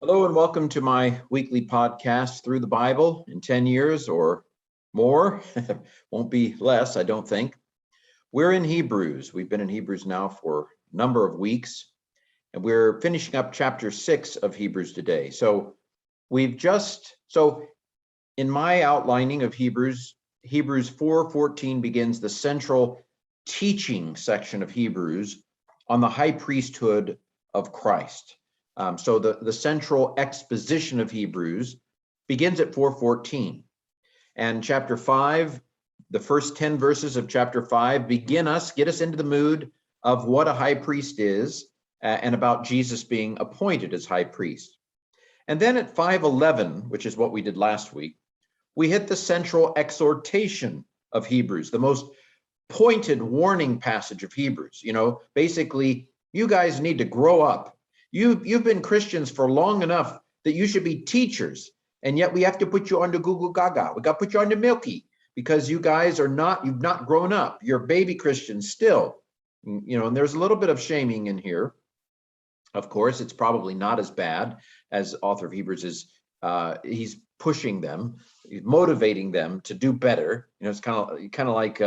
Hello and welcome to my weekly podcast through the Bible in 10 years or more. Won't be less, I don't think. We're in Hebrews. We've been in Hebrews now for a number of weeks, and we're finishing up chapter 6 of Hebrews today. So in my outlining of Hebrews 4:14 begins the central teaching section of Hebrews on the high priesthood of Christ. So the central exposition of Hebrews begins at 4:14. And chapter 5, the first 10 verses of chapter 5 get us into the mood of what a high priest is and about Jesus being appointed as high priest. And then at 5:11, which is what we did last week, we hit the central exhortation of Hebrews, the most pointed warning passage of Hebrews. Basically, you guys need to grow up. You've been Christians for long enough that you should be teachers, and yet we have to put you under Google Gaga. We got to put you under Milky because you've not grown up. You're baby Christians still. And there's a little bit of shaming in here. Of course, it's probably not as bad as author of Hebrews is. He's pushing them, he's motivating them to do better. It's kind of like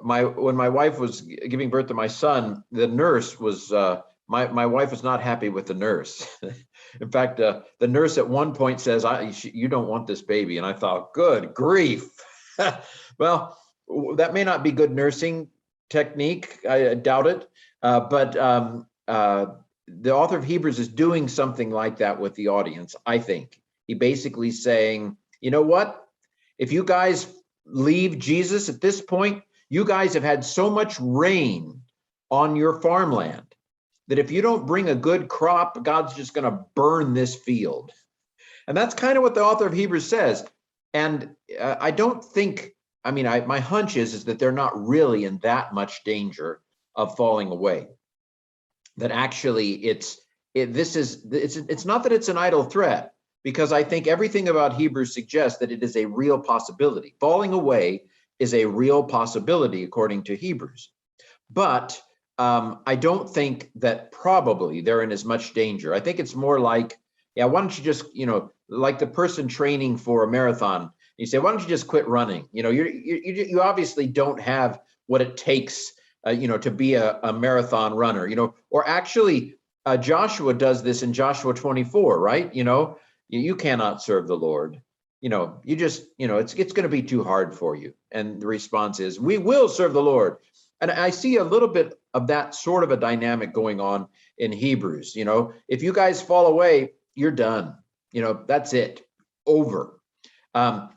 when my wife was giving birth to my son, the nurse was my wife was not happy with the nurse. In fact, the nurse at one point says, "You don't want this baby," and I thought, "Good grief!" Well, that may not be good nursing technique. I doubt it, but the author of Hebrews is doing something like that with the audience. I think he basically saying, you know what? If you guys leave Jesus at this point, you guys have had so much rain on your farmland that if you don't bring a good crop, God's just going to burn this field. And that's kind of what the author of Hebrews says. And I don't think, my hunch is that they're not really in that much danger of falling away. That actually it's not that it's an idle threat, because I think everything about Hebrews suggests that it is a real possibility. Falling away is a real possibility according to Hebrews. But I don't think that probably they're in as much danger. I think it's more like, why don't you just, like the person training for a marathon, you say, why don't you just quit running? You obviously don't have what it takes to be a marathon runner, or actually Joshua does this in Joshua 24, right? You cannot serve the Lord. It's going to be too hard for you. And the response is, we will serve the Lord. And I see a little bit of that sort of a dynamic going on in Hebrews. If you guys fall away, you're done. That's it, over. And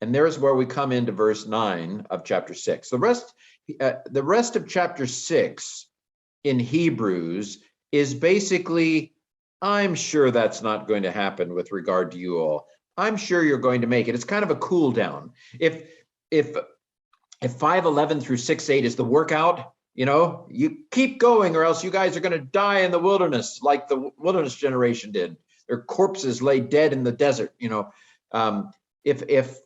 there's where we come into verse 9 of chapter 6. The rest of chapter 6 in Hebrews is basically, I'm sure that's not going to happen with regard to you all. I'm sure you're going to make it. It's kind of a cool down. If 5:11 through 6:8 is the workout, you keep going or else you guys are going to die in the wilderness like the wilderness generation did. Their corpses lay dead in the desert. If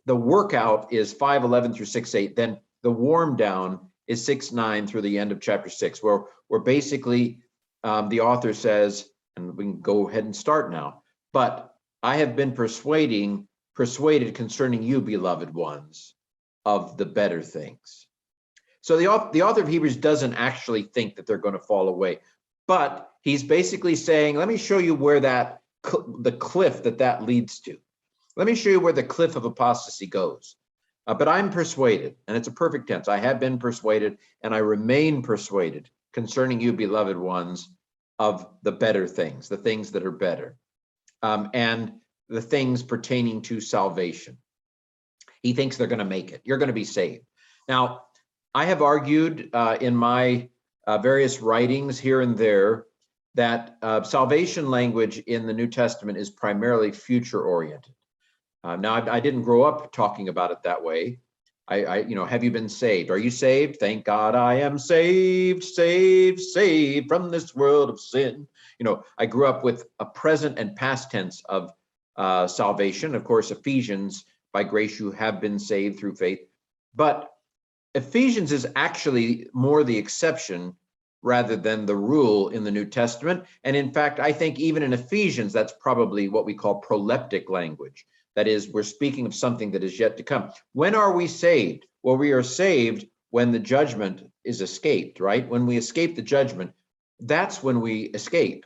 the workout is 5:11 through 6:8, then the warm down is 6:9 through the end of chapter 6, where basically the author says, and we can go ahead and start now, but I have been persuaded concerning you, beloved ones, of the better things. So the author of Hebrews doesn't actually think that they're going to fall away, but he's basically saying, let me show you where the cliff that leads to. Let me show you where the cliff of apostasy goes. But I'm persuaded, and it's a perfect tense. I have been persuaded, and I remain persuaded concerning you, beloved ones, of the better things, the things that are better, and the things pertaining to salvation. He thinks they're going to make it. You're going to be saved. Now, I have argued in my various writings here and there that salvation language in the New Testament is primarily future-oriented. Now, I didn't grow up talking about it that way. Have you been saved? Are you saved? Thank God I am saved, saved, saved from this world of sin. I grew up with a present and past tense of salvation. Of course, Ephesians, by grace you have been saved through faith. But Ephesians is actually more the exception rather than the rule in the New Testament. And in fact, I think even in Ephesians, that's probably what we call proleptic language. That is, we're speaking of something that is yet to come. When are we saved? Well, we are saved when the judgment is escaped, right? When we escape the judgment, that's when we escape.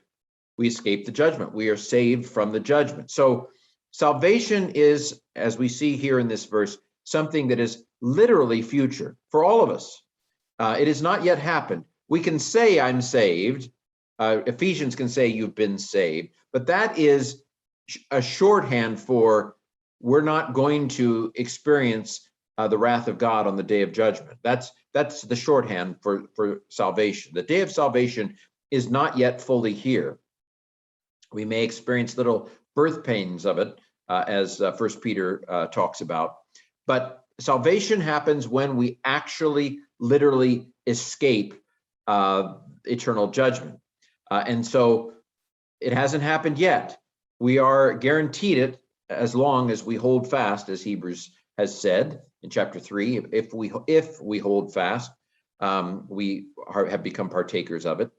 We escape the judgment. We are saved from the judgment. So salvation is, as we see here in this verse, something that is literally future for all of us. It has not yet happened. We can say, I'm saved. Ephesians can say, you've been saved. But that is a shorthand for we're not going to experience the wrath of God on the day of judgment. That's the shorthand for salvation. The day of salvation is not yet fully here. We may experience little birth pains of it, as 1 Peter talks about. But salvation happens when we actually literally escape eternal judgment. And so it hasn't happened yet. We are guaranteed it as long as we hold fast, as Hebrews has said in chapter 3. If we hold fast, we have become partakers of it.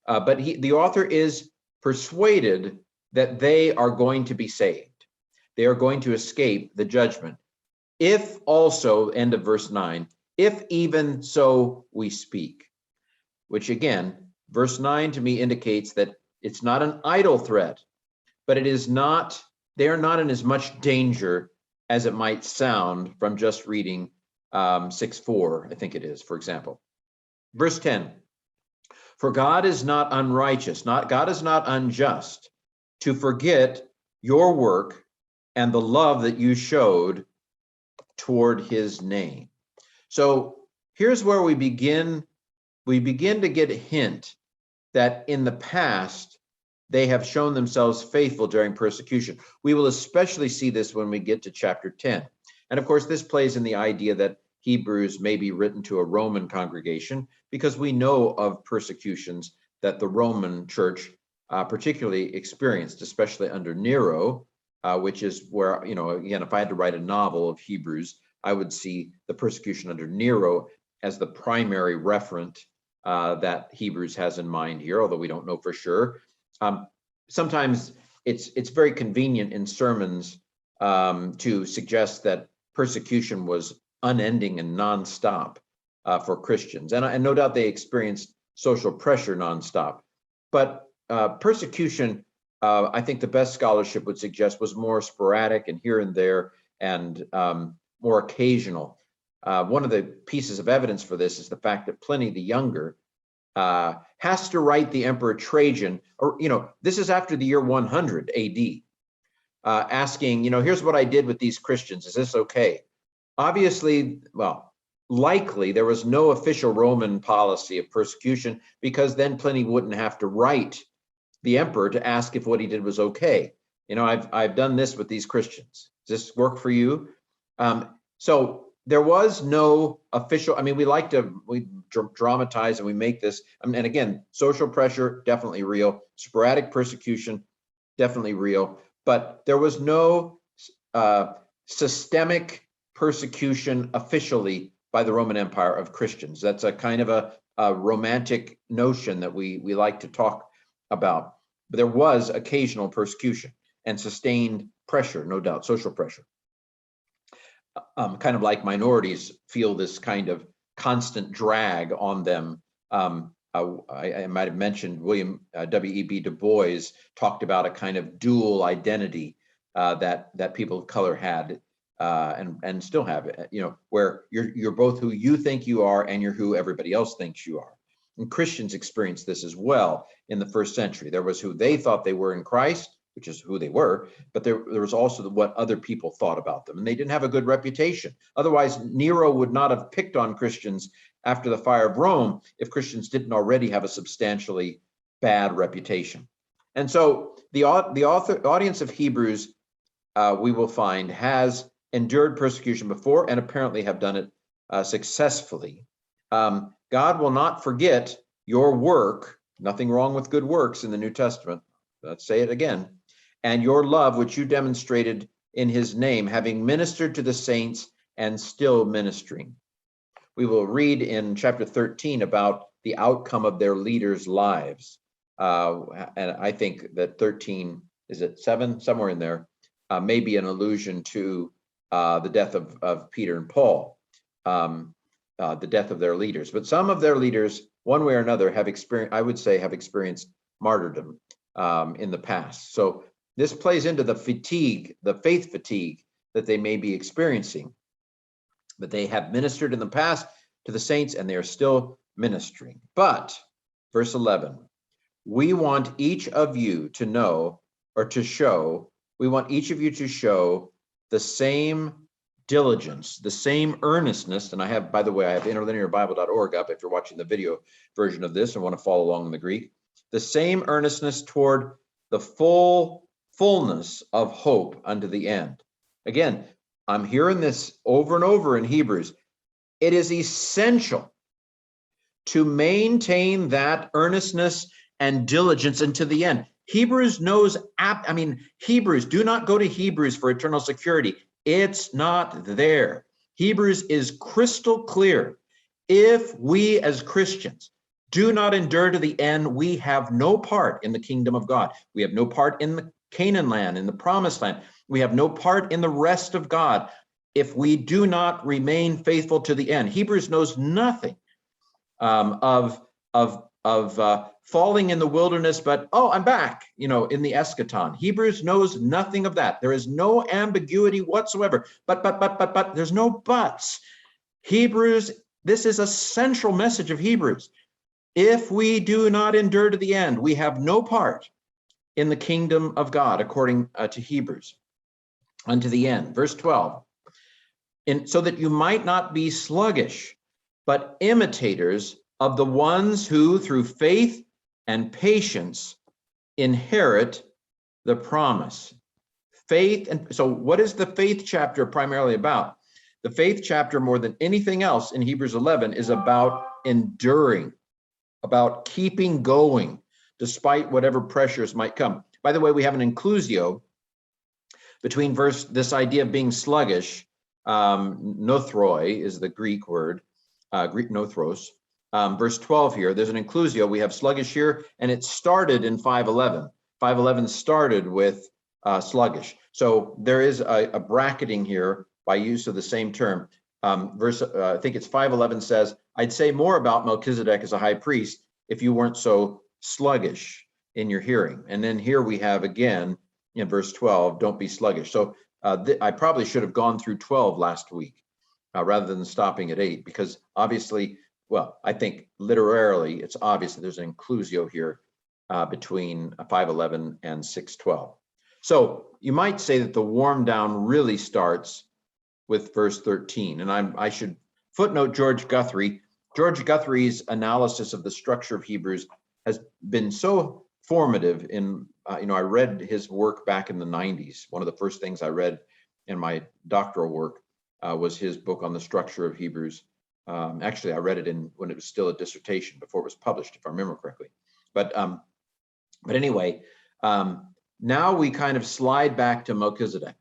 But the author is persuaded that they are going to be saved. They are going to escape the judgment. If also, end of verse 9, if even so we speak, which again, verse 9 to me indicates that it's not an idle threat, but it is not, they are not in as much danger as it might sound from just reading 6:4, I think it is, for example. Verse 10, for God is not unrighteous, God is not unjust to forget your work and the love that you showed toward his name. So here's where we begin to get a hint that in the past, they have shown themselves faithful during persecution. We will especially see this when we get to chapter 10. And of course, this plays in the idea that Hebrews may be written to a Roman congregation, because we know of persecutions that the Roman church particularly experienced, especially under Nero, which is where, again, if I had to write a novel of Hebrews, I would see the persecution under Nero as the primary referent that Hebrews has in mind here, although we don't know for sure. Sometimes it's very convenient in sermons to suggest that persecution was unending and nonstop for Christians, and no doubt they experienced social pressure nonstop. But persecution, I think the best scholarship would suggest, was more sporadic and here and there, and more occasional. One of the pieces of evidence for this is the fact that Pliny the Younger has to write the Emperor Trajan, or this is after the year 100 AD, asking, here's what I did with these Christians. Is this okay? Obviously, well, likely there was no official Roman policy of persecution, because then Pliny wouldn't have to write the emperor to ask if what he did was okay. I've done this with these Christians. Does this work for you? So there was no official. We dramatize and we make this. And again, social pressure, definitely real. Sporadic persecution, definitely real. But there was no systemic persecution officially by the Roman Empire of Christians. That's a kind of a romantic notion that we like to talk about. But there was occasional persecution and sustained pressure, no doubt, social pressure. Kind of like minorities feel this kind of constant drag on them. I might have mentioned William W.E.B. Du Bois talked about a kind of dual identity that people of color had and still have, where you're both who you think you are and you're who everybody else thinks you are. And Christians experienced this as well in the first century. There was who they thought they were in Christ, which is who they were, but there was also what other people thought about them, and they didn't have a good reputation. Otherwise, Nero would not have picked on Christians after the fire of Rome if Christians didn't already have a substantially bad reputation. And so the audience of Hebrews, we will find, has endured persecution before and apparently have done it successfully. God will not forget your work. Nothing wrong with good works in the New Testament. Let's say it again. And your love, which you demonstrated in his name, having ministered to the saints and still ministering. We will read in chapter 13 about the outcome of their leaders' lives. And I think that 13, is it 7, somewhere in there, may be an allusion to the death of Peter and Paul, the death of their leaders. But some of their leaders, one way or another, have experienced, I would say, have experienced martyrdom in the past. So this plays into the fatigue, the faith fatigue that they may be experiencing. But they have ministered in the past to the saints, and they are still ministering. But, verse 11, we want each of you to know, or to show, we want each of you to show the same diligence, the same earnestness. And I have, by the way, I have interlinearbible.org up if you're watching the video version of this and want to follow along in the Greek. The same earnestness toward the fullness of hope unto the end. Again, I'm hearing this over and over in Hebrews. It is essential to maintain that earnestness and diligence unto the end. Hebrews knows, Hebrews, do not go to Hebrews for eternal security. It's not there. Hebrews is crystal clear. If we as Christians do not endure to the end, we have no part in the kingdom of God. We have no part in the Canaan land, in the promised land. We have no part in the rest of God if we do not remain faithful to the end. Hebrews knows nothing of falling in the wilderness, but, oh, I'm back, in the eschaton. Hebrews knows nothing of that. There is no ambiguity whatsoever. But, there's no buts. Hebrews, this is a central message of Hebrews. If we do not endure to the end, we have no part in the kingdom of God, according to Hebrews, unto the end. Verse 12, so that you might not be sluggish, but imitators of the ones who through faith and patience inherit the promise. Faith, and so what is the faith chapter primarily about? The faith chapter, more than anything else in Hebrews 11, is about enduring, about keeping going despite whatever pressures might come. By the way, we have an inclusio between this idea of being sluggish. Nothroi is the Greek word, Greek nothros. Verse 12 here, there's an inclusio. We have sluggish here, and it started in 5:11. 5:11 started with sluggish. So there is a bracketing here by use of the same term. I think it's 5:11 says, I'd say more about Melchizedek as a high priest if you weren't so sluggish in your hearing. And then here we have again in verse 12, don't be sluggish. So I probably should have gone through 12 last week rather than stopping at 8, because obviously, well, I think literarily it's obvious that there's an inclusio here between 5:11 and 6:12. So you might say that the warm down really starts with verse 13. And I should footnote George Guthrie. George Guthrie's analysis of the structure of Hebrews has been so formative in, I read his work back in the 90s. One of the first things I read in my doctoral work was his book on the structure of Hebrews. Actually, I read it when it was still a dissertation before it was published, if I remember correctly. But anyway, now we kind of slide back to Melchizedek.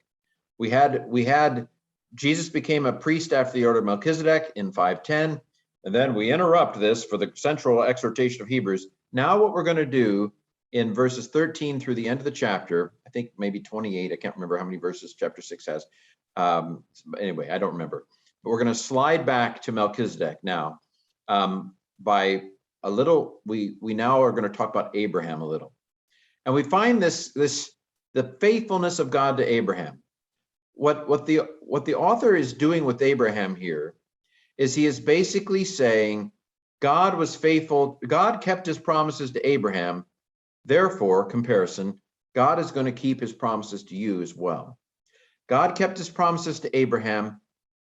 We had Jesus became a priest after the order of Melchizedek in 5:10, and then we interrupt this for the central exhortation of Hebrews. Now what we're going to do in verses 13 through the end of the chapter, I think maybe 28, I can't remember how many verses chapter 6 has. Anyway, I don't remember. But we're going to slide back to Melchizedek now. By a little, we now are going to talk about Abraham a little. And we find the faithfulness of God to Abraham. What the author is doing with Abraham here is he is basically saying God was faithful. God kept his promises to Abraham. Therefore, comparison, God is going to keep his promises to you as well. God kept his promises to Abraham.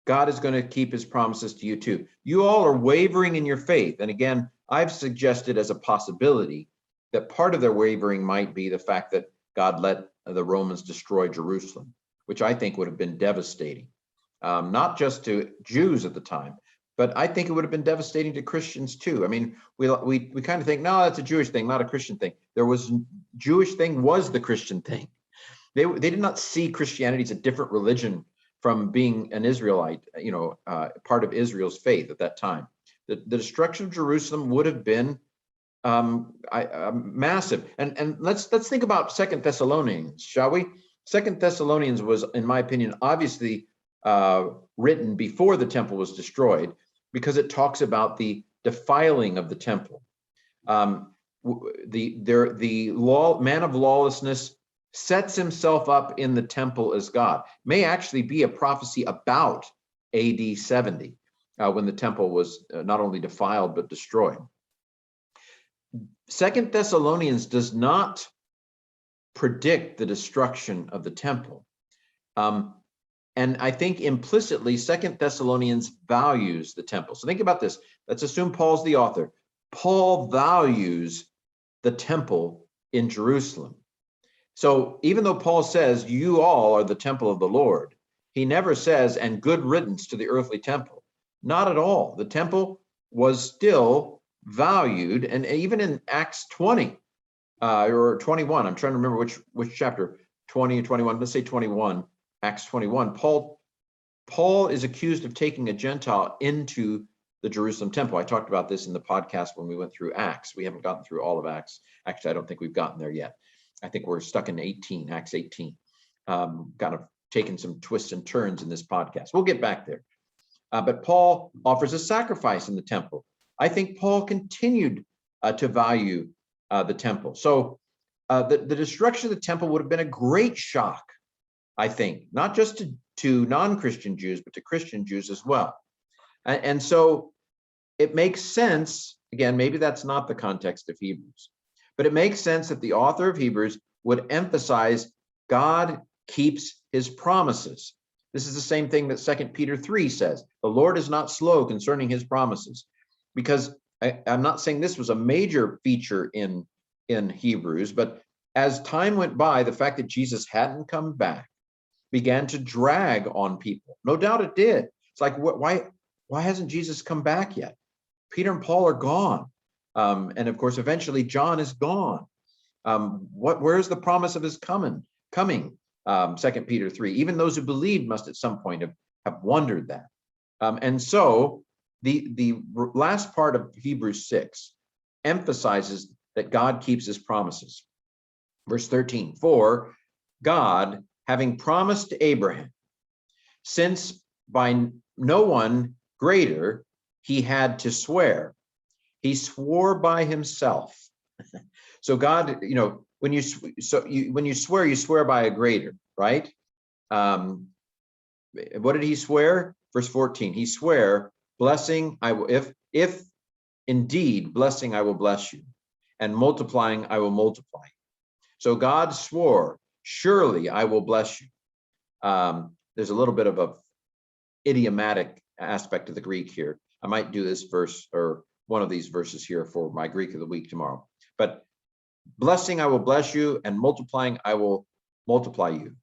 God is going to keep his promises to you too. You all are wavering in your faith. And again, I've suggested as a possibility that part of their wavering might be the fact that God let the Romans destroy Jerusalem, which I think would have been devastating, not just to Jews at the time, but I think it would have been devastating to Christians too. I mean, we kind of think, no, that's a Jewish thing, not a Christian thing. Jewish thing was the Christian thing. They did not see Christianity as a different religion from being an Israelite, part of Israel's faith at that time. The destruction of Jerusalem would have been massive. And let's think about Second Thessalonians, shall we? Second Thessalonians was, in my opinion, obviously written before the temple was destroyed, because it talks about the defiling of the temple. The man of lawlessness sets himself up in the temple as God. May actually be a prophecy about AD 70, when the temple was not only defiled but destroyed. Second Thessalonians does not predict the destruction of the temple. And I think implicitly, Second Thessalonians values the temple. So think about this. Let's assume Paul's the author. Paul values the temple in Jerusalem. So even though Paul says, you all are the temple of the Lord, he never says, and good riddance to the earthly temple. Not at all. The temple was still valued. And even in Acts 20 or 21, I'm trying to remember which chapter, 20 or 21, let's say 21, Acts 21, Paul is accused of taking a Gentile into the Jerusalem temple. I talked about this in the podcast when we went through Acts. We haven't gotten through all of Acts. Actually, I don't think we've gotten there yet. I think we're stuck in Acts 18. Kind of taken some twists and turns in this podcast. We'll get back there. But Paul offers a sacrifice in the temple. I think Paul continued to value the temple. So the destruction of the temple would have been a great shock, I think, not just to non-Christian Jews, but to Christian Jews as well. And so it makes sense, again, maybe that's not the context of Hebrews, but it makes sense that the author of Hebrews would emphasize God keeps his promises. This is the same thing that 2 Peter 3 says. The Lord is not slow concerning his promises, because I'm not saying this was a major feature in Hebrews, but as time went by, the fact that Jesus hadn't come back began to drag on people. No doubt it did. It's like, why hasn't Jesus come back yet? Peter and Paul are gone. And of course, eventually John is gone. Where's the promise of his coming? 2 Peter 3. Even those who believed must at some point have wondered that. And so the last part of Hebrews 6 emphasizes that God keeps his promises. Verse 13, for God, having promised to Abraham, since by no one greater he had to swear, he swore by himself. So God, when you swear, you swear by a greater, right? What did he swear? Verse 14, he swore, blessing, I will, if indeed blessing, I will bless you, and multiplying, I will multiply. So God swore, surely I will bless you. There's a little bit of a idiomatic aspect of the Greek here. I might do this verse or one of these verses here for my Greek of the week tomorrow. But blessing, I will bless you, and multiplying, I will multiply you.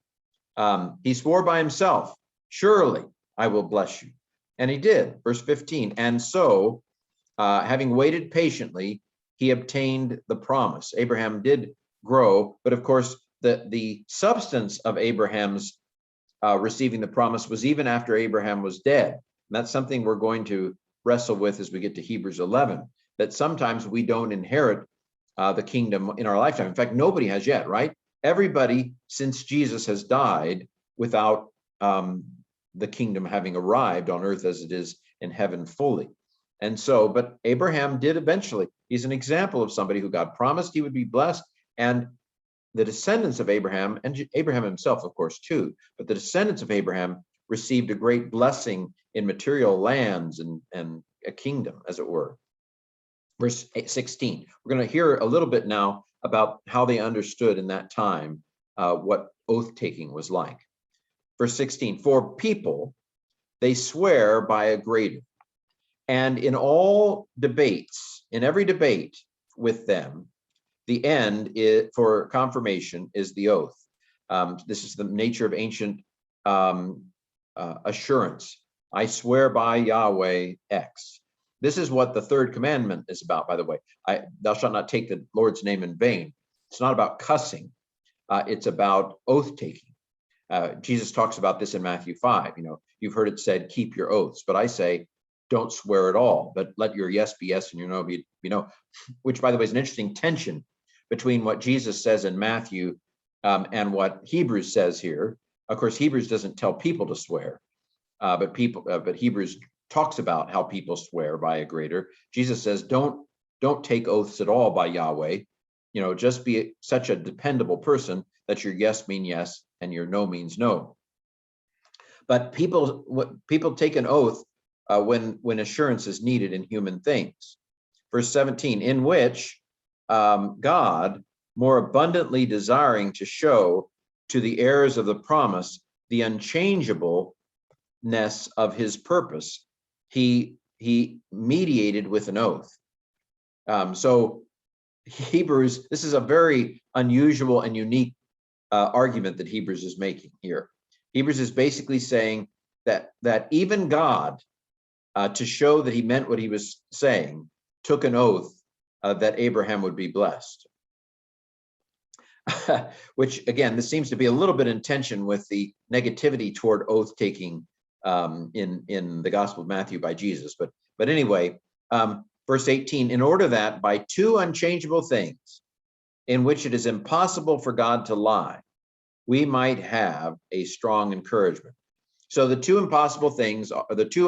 He swore by himself, surely I will bless you. And he did, verse 15. And so, having waited patiently, he obtained the promise. Abraham did grow, but of course, the substance of Abraham's receiving the promise was even after Abraham was dead. And that's something we're going to wrestle with as we get to Hebrews 11, that sometimes we don't inherit the kingdom in our lifetime. In fact, nobody has yet, right? Everybody since Jesus has died without the kingdom having arrived on earth as it is in heaven fully. And so, but Abraham did eventually. He's an example of somebody who God promised he would be blessed, and the descendants of Abraham, and Abraham himself, of course, too, but the descendants of Abraham received a great blessing in material lands and a kingdom, as it were. Verse 16, we're going to hear a little bit now about how they understood in that time what oath-taking was like. Verse 16, for people, they swear by a greater. And in all debates, in every debate with them, the end for confirmation is the oath. This is the nature of ancient assurance. I swear by Yahweh X. This is what the third commandment is about, by the way. Thou shalt not take the Lord's name in vain. It's not about cussing. It's about oath-taking. Jesus talks about this in Matthew 5. You've heard it said, keep your oaths. But I say, don't swear at all, but let your yes be yes and your no be no, which, by the way, is an interesting tension between what Jesus says in Matthew and what Hebrews says here. Of course, Hebrews doesn't tell people to swear, but Hebrews talks about how people swear by a greater. Jesus says, don't take oaths at all by Yahweh. Just be such a dependable person that your yes mean yes and your no means no. But people take an oath when assurance is needed in human things. Verse 17, in which God, more abundantly desiring to show to the heirs of the promise the unchangeableness of his purpose, he mediated with an oath. So Hebrews, this is a very unusual and unique argument that Hebrews is making here. Hebrews is basically saying that even God, to show that he meant what he was saying, took an oath that Abraham would be blessed. Which, again, this seems to be a little bit in tension with the negativity toward oath taking in the Gospel of Matthew by Jesus. But anyway, verse 18, in order that by two unchangeable things in which it is impossible for God to lie, we might have a strong encouragement. So the two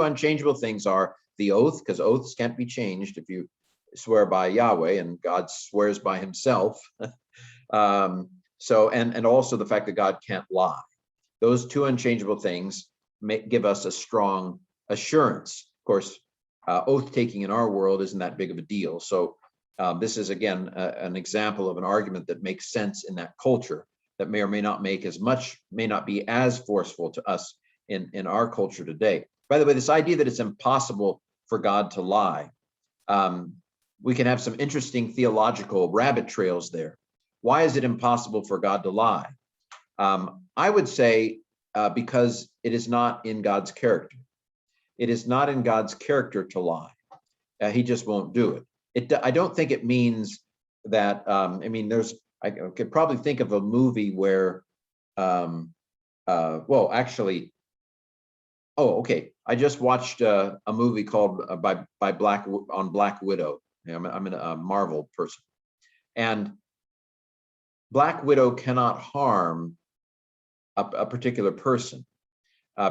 unchangeable things are the oath, because oaths can't be changed if you swear by Yahweh, and God swears by himself. And also the fact that God can't lie. Those two unchangeable things give us a strong assurance. Of course, oath taking in our world isn't that big of a deal. So this is, again, an example of an argument that makes sense in that culture, that may or may not may not be as forceful to us in our culture today. By the way, this idea that it's impossible for God to lie, we can have some interesting theological rabbit trails there. Why is it impossible for God to lie? I would say because it is not in God's character. It is not in God's character to lie. He just won't do it. I don't think it means that, I could probably think of a movie where, I just watched a movie called Black Widow. I'm a Marvel person, and Black Widow cannot harm a particular person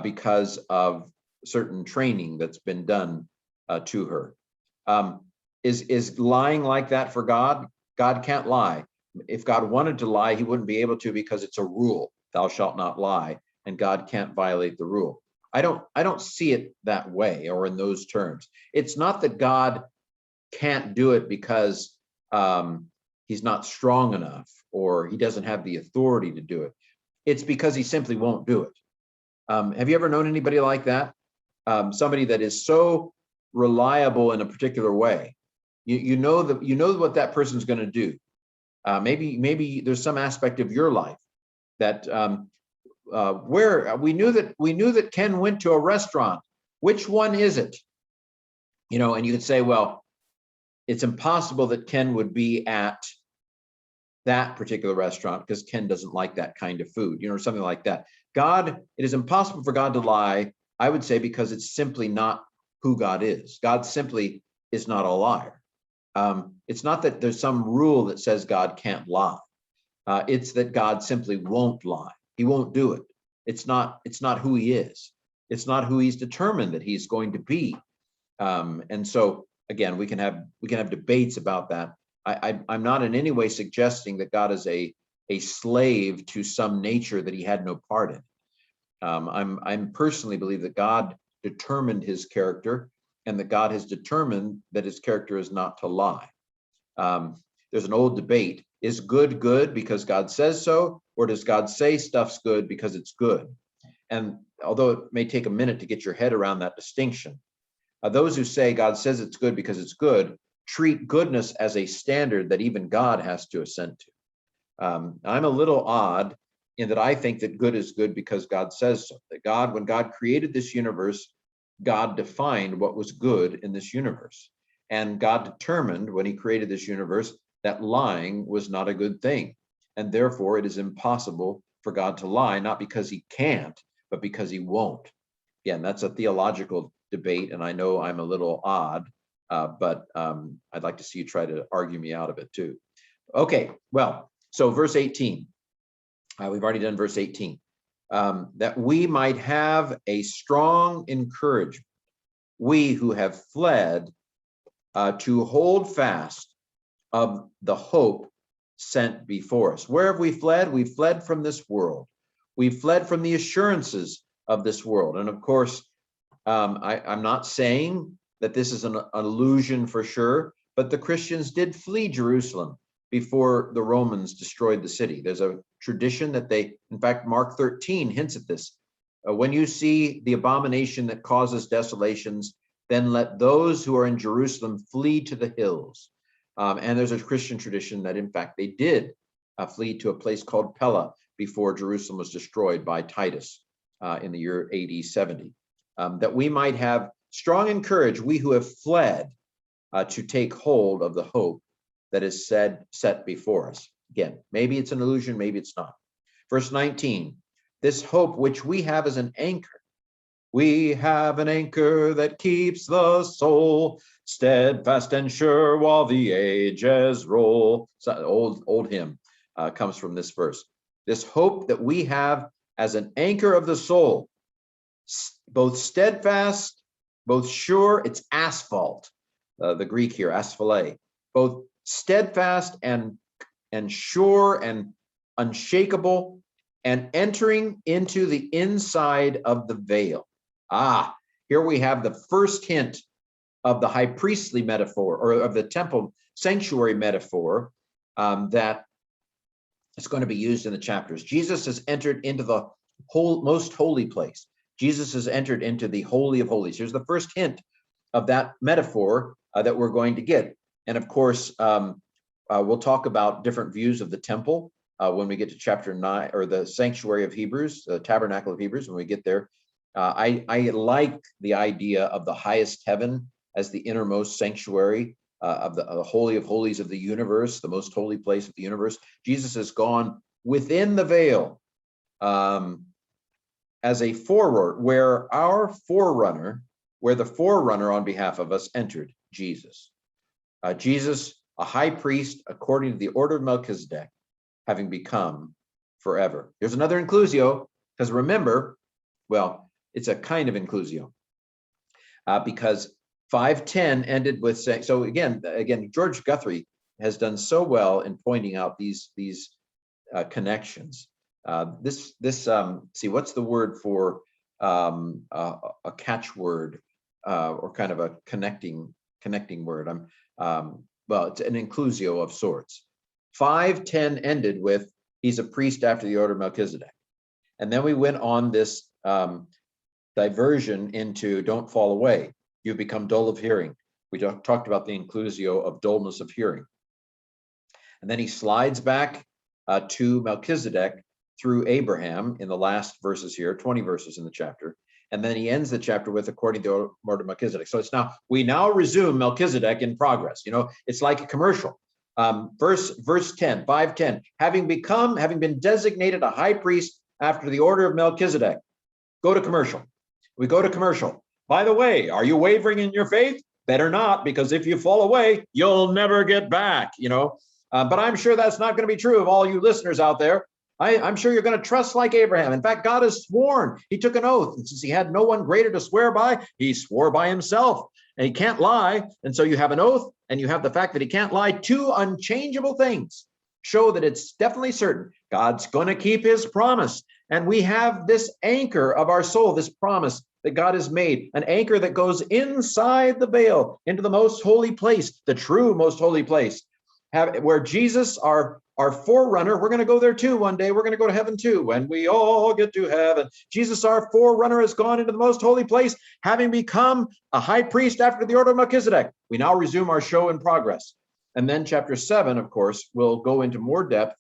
because of certain training that's been done to her. Is lying like that for God? God can't lie. If God wanted to lie, he wouldn't be able to, because it's a rule, thou shalt not lie, and God can't violate the rule. I don't see it that way or in those terms. It's not that God can't do it because he's not strong enough or he doesn't have the authority to do it. It's because he simply won't do it. Have you ever known anybody like that? Somebody that is so reliable in a particular way. You know what that person's going to do. Maybe there's some aspect of your life that where we knew that Ken went to a restaurant. Which one is it? And you could say, well, it's impossible that Ken would be at that particular restaurant because Ken doesn't like that kind of food, or something like that. It is impossible for God to lie, I would say, because it's simply not who God is. God simply is not a liar. It's not that there's some rule that says God can't lie. It's that God simply won't lie. He won't do it. It's not who he is. It's not who he's determined that he's going to be. And so, again, we can have debates about that. I'm not in any way suggesting that God is a slave to some nature that he had no part in. I'm personally believe that God determined his character, and that God has determined that his character is not to lie. There's an old debate: is good good because God says so, or does God say stuff's good because it's good? And although it may take a minute to get your head around that distinction, those who say God says it's good because it's good treat goodness as a standard that even God has to assent to. I'm a little odd in that I think that good is good because God says so. That when God created this universe, God defined what was good in this universe. And God determined when he created this universe that lying was not a good thing. And therefore it is impossible for God to lie, not because he can't, but because he won't. Again, that's a theological debate, and I know I'm a little odd, but I'd like to see you try to argue me out of it too. Okay, well, so verse 18. We've already done verse 18. That we might have a strong encouragement, we who have fled, to hold fast of the hope sent before us. Where have we fled? We fled from this world. We fled from the assurances of this world. And of course, I'm not saying that this is an illusion for sure, but the Christians did flee Jerusalem before the Romans destroyed the city. There's a tradition that they, in fact, Mark 13 hints at this. When you see the abomination that causes desolations, then let those who are in Jerusalem flee to the hills. And there's a Christian tradition that, in fact, they did flee to a place called Pella before Jerusalem was destroyed by Titus in the year AD 70. That we might have strong encourage, we who have fled, to take hold of the hope that is set before us. Again, maybe it's an illusion, maybe it's not. Verse 19, this hope which we have as an anchor. We have an anchor that keeps the soul steadfast and sure while the ages roll. So old hymn comes from this verse. This hope that we have as an anchor of the soul, both steadfast, both sure, it's asphalt, the Greek here, asphale, both steadfast and sure and unshakable, and entering into the inside of the veil. Here we have the first hint of the high priestly metaphor, or of the temple sanctuary metaphor, that is going to be used in the chapters. Jesus has entered into the most holy place. Jesus has entered into the Holy of Holies. Here's the first hint of that metaphor that we're going to get. And of course, we'll talk about different views of the temple when we get to chapter 9, or the sanctuary of Hebrews, the tabernacle of Hebrews, when we get there. I like the idea of the highest heaven as the innermost sanctuary of the Holy of Holies of the universe, the most holy place of the universe. Jesus has gone within the veil as a forerunner, where the forerunner on behalf of us entered, Jesus. Jesus, a high priest according to the order of Melchizedek, having become forever. Here's another inclusio, because remember, well, it's a kind of inclusio, because 5:10 ended with saying, so again, George Guthrie has done so well in pointing out these connections. See, what's the word for a catchword, or kind of a connecting word? Well, it's an inclusio of sorts. 5:10 ended with, he's a priest after the order of Melchizedek. And then we went on this diversion into don't fall away. You've become dull of hearing. We talked about the inclusio of dullness of hearing. And then he slides back to Melchizedek through Abraham in the last verses here, 20 verses in the chapter. And then he ends the chapter with according to the order of Melchizedek. So we now resume Melchizedek in progress. You know, it's like a commercial. Verse 10, 5:10, having been designated a high priest after the order of Melchizedek. Go to commercial. We go to commercial. By the way, are you wavering in your faith? Better not, because if you fall away, you'll never get back, you know. But I'm sure that's not going to be true of all you listeners out there. I'm sure you're going to trust like Abraham. In fact, God has sworn. He took an oath. And since he had no one greater to swear by, he swore by himself. And he can't lie. And so you have an oath, and you have the fact that he can't lie. Two unchangeable things show that it's definitely certain. God's going to keep his promise. And we have this anchor of our soul, this promise that God has made, an anchor that goes inside the veil, into the most holy place, the true most holy place, where Jesus, our forerunner, we're going to go there too one day. We're going to go to heaven too when we all get to heaven. Jesus, our forerunner, has gone into the most holy place, having become a high priest after the order of Melchizedek. We now resume our show in progress. And then chapter 7, of course, will go into more depth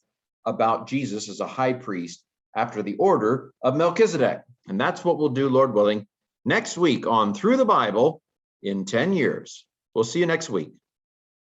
about Jesus as a high priest after the order of Melchizedek. And that's what we'll do, Lord willing, next week on Through the Bible in 10 Years. We'll see you next week.